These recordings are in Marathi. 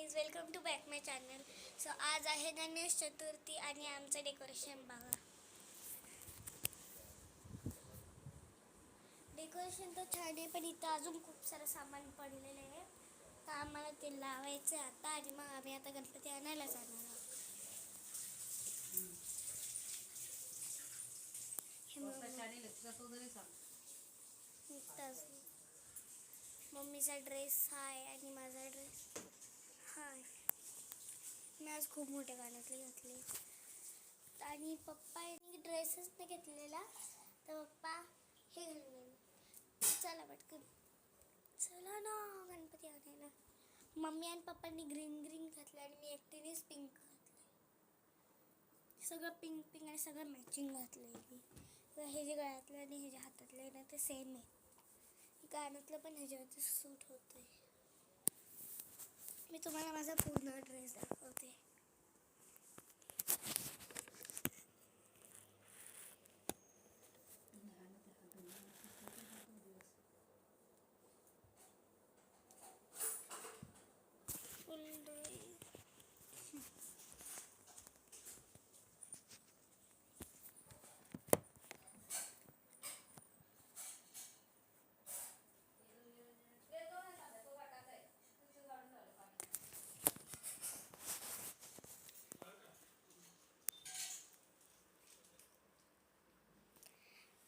Guys, welcome to back my channel. So आज आहे गणेश चतुर्थी आणि आमचं डेकोरेशन बघा. डेकोरेशन तर छान आहे, पण इथं अजून खूप सारं सामान पडलेलं आहे. तर आम्हाला ते लावायचं आहे आता, आणि मग आम्ही आता गणपती आणायला जाणार आहोत. मम्मीचा ड्रेस हाय आणि माझा ड्रेस हाय. मी आज खूप मोठ्या गाण्यातले घातले आणि पप्पा यांनी ड्रेसच नाही घेतलेला, तर पप्पा हे घालून चला पटकन चला ना गणपती आणायला. मम्मी आणि पप्पांनी ग्रीन ग्रीन घातलं आणि मी एकटीनेच पिंक घातलं. सगळं पिंक पिंक आणि सगळं मॅचिंग घातलं आहे मी. हे जे गळ्यातलं आणि हे जे हातातलं आहे ना ते सेम आहे. गाण्यातलं पण ह्याच्यावरती सूट होतं आहे. मी तुम्हाला माझा पूर्ण ड्रेस दाखवते.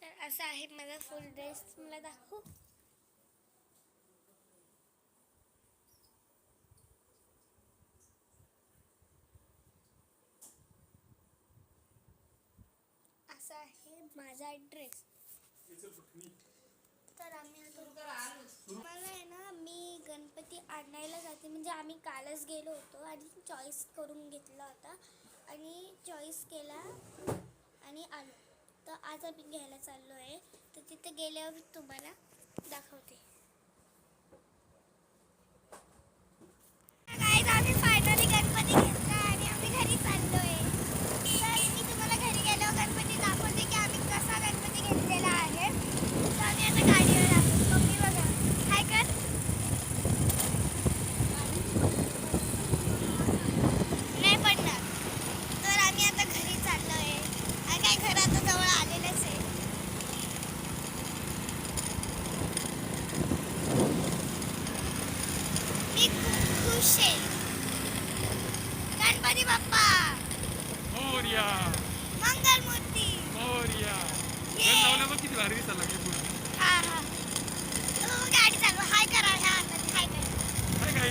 तर असा आहे माझा फुल ड्रेस. मला दाखवू. असा आहे माझा ड्रेस. तर आम्ही मला आहे ना, मी गणपती आणायला जाते. म्हणजे आम्ही कालच गेलो होतो आणि चॉईस करून घेतला होता आणि चॉईस केला आणि आलो. तर आज आम्ही घ्यायला चाललो आहे. तर तिथे गेल्यावर तुम्हाला दाखवते. आम्ही फायनली गणपती घेतला आणि आम्ही घरी चाललो आहे. तर मी तुम्हाला घरी गेल्यावर गणपती दाखवते की आम्ही कसा गणपती घेतलेला आहे. तर आम्ही आता गाडीवर आलो. मम्मी बघा काय कर नाही पडणार. तर आम्ही आता घरी चाललो आहे. काय घर आता जवळ आलेलंच आहे. मी खूप खुश आहे. गणपती बाप्पा मोरया, मंगलमूर्ती मोरया. ये. लावल्यावर किती भारी दिसायला लागली पुढे. हा हा. गाडी चालवा. हाय करा. ह्या हाताने हाय करा. काय काय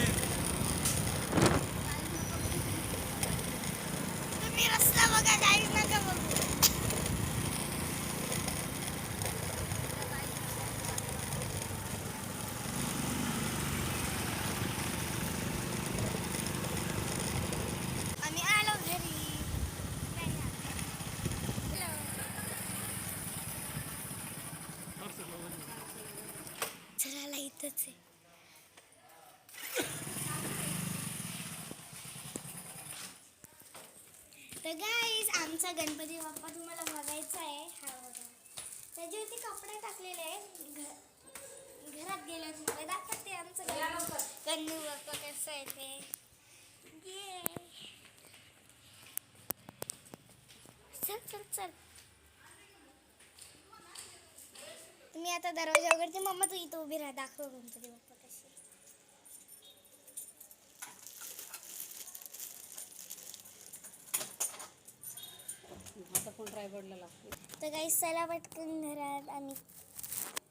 तुम्ही रस्ता बघा, गाडी नका बघू. आम्ही आलो घरी. चला इथंच आहे. तर गाईज, आमचा गणपती बाप्पा तुम्हाला बघायचा आहे. हा बघा, त्याच्यावरती कपडे टाकलेले आहे. घरात गेल्यावर तुम्हाला दाखवते आमचं गणपती बाप्पा कसं आहे ते. चल चल चल. मी आता दरवाजा उघडते. मम्मा तू इथं उभी राहा. दाखव गणपती बाप्पा कसे. आता कोण ड्रायव्हरला लागतो. तर काही चला पटकन घरात. आम्ही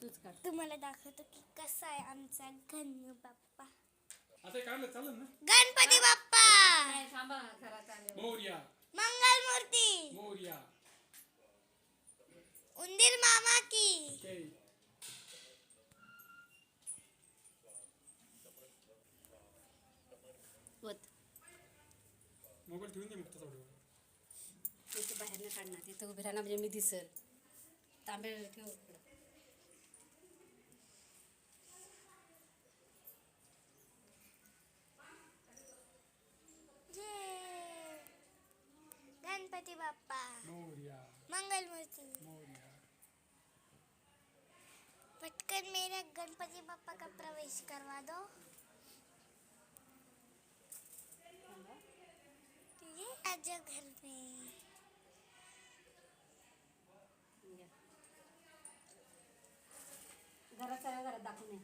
तूच काढ. तुम्हाला दाखवतो की कसा आहे आमचा गणपती बाप्पा. आता काढलं चालेल ना. गणपती बाप्पा नाही, थांबा घरात आले. मोरया, मंगलमूर्ती मोरया. उंदीर मामा की. Okay. वत मोबाईल ठेवून दे मग तसा व्हिडिओ. तिथे बाहेर नाही काढणार. तिथं उभी राहणार म्हणजे मी दिसेल. तांबे ठेव. गणपती बाप्पा मोरया, मंगलमूर्ती. मोरया. पटकन मेरे गणपति बाप्पा का प्रवेश करवा दो. आजा घर में घरात सगळ्या घरात दाखवून ये.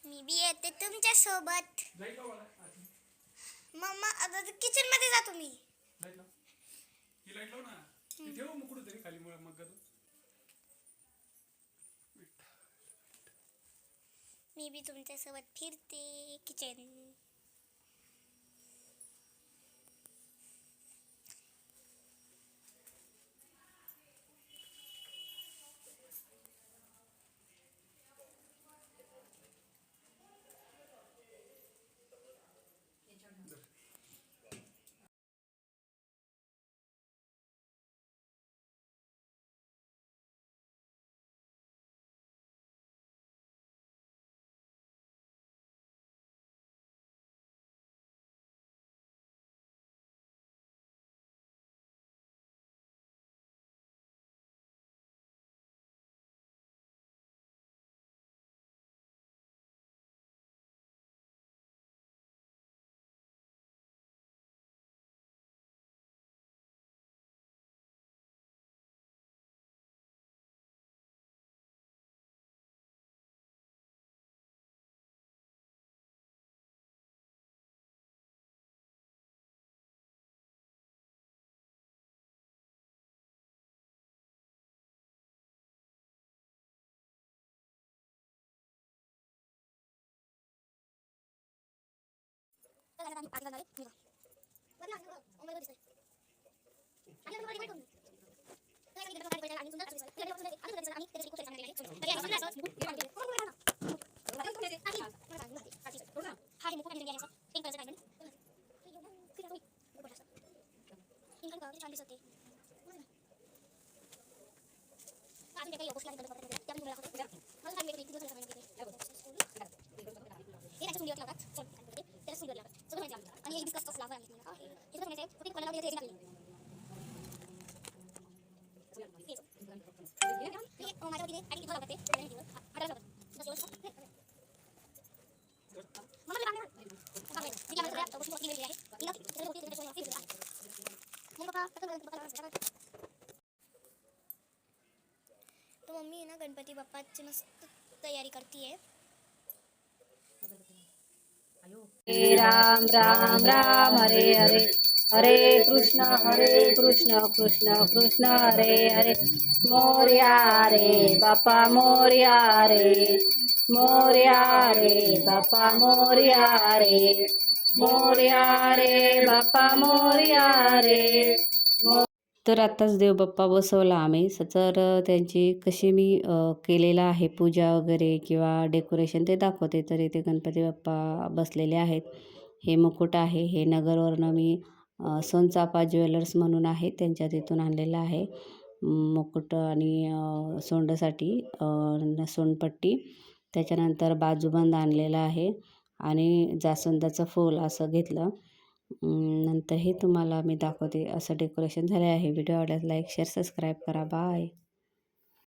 मी बी येते तुमच्या सोबत. लाईट लाव मला आधी. मम्मा आता किचन मध्ये जा तुम्ही. लाईट लाव. ही लाईट लाव ना. ती ठेव मग कुठेतरी खाली मग मी बी तुमच्या सोबत फिरते किचन. तो मम्मी ना गणपती बाप्पाची मस्त तयारी करते. हरे राम राम राम हरे हरे हरे कृष्ण कृष्ण कृष्ण हरे हरे. मोरया रे बापा मोरया रे. मोरया रे बापा मोरया रे. मोरया रे बापा मोरया रे. तर आत्ताच देवबाप्पा बसवला आम्ही. तर त्यांची कशी मी केलेलं आहे पूजा वगैरे किंवा डेकोरेशन ते दाखवते. तर इथे गणपती बाप्पा बसलेले आहेत. हे मुकुट आहे, हे नगरवरनं मी सोनचाफा ज्वेलर्स म्हणून आहे त्यांच्या तिथून आणलेलं आहे. मुकुट आणि सोंडासाठी सोनपट्टी, त्याच्यानंतर बाजूबंद आणलेला आहे आणि जास्वंदाचं फूल असं घेतलं. नंतर हे तुम्हाला मी दाखवते. असं डेकोरेशन झाले आहे. व्हिडिओ आवडल्यास लाईक शेअर सबस्क्राईब करा. बाय.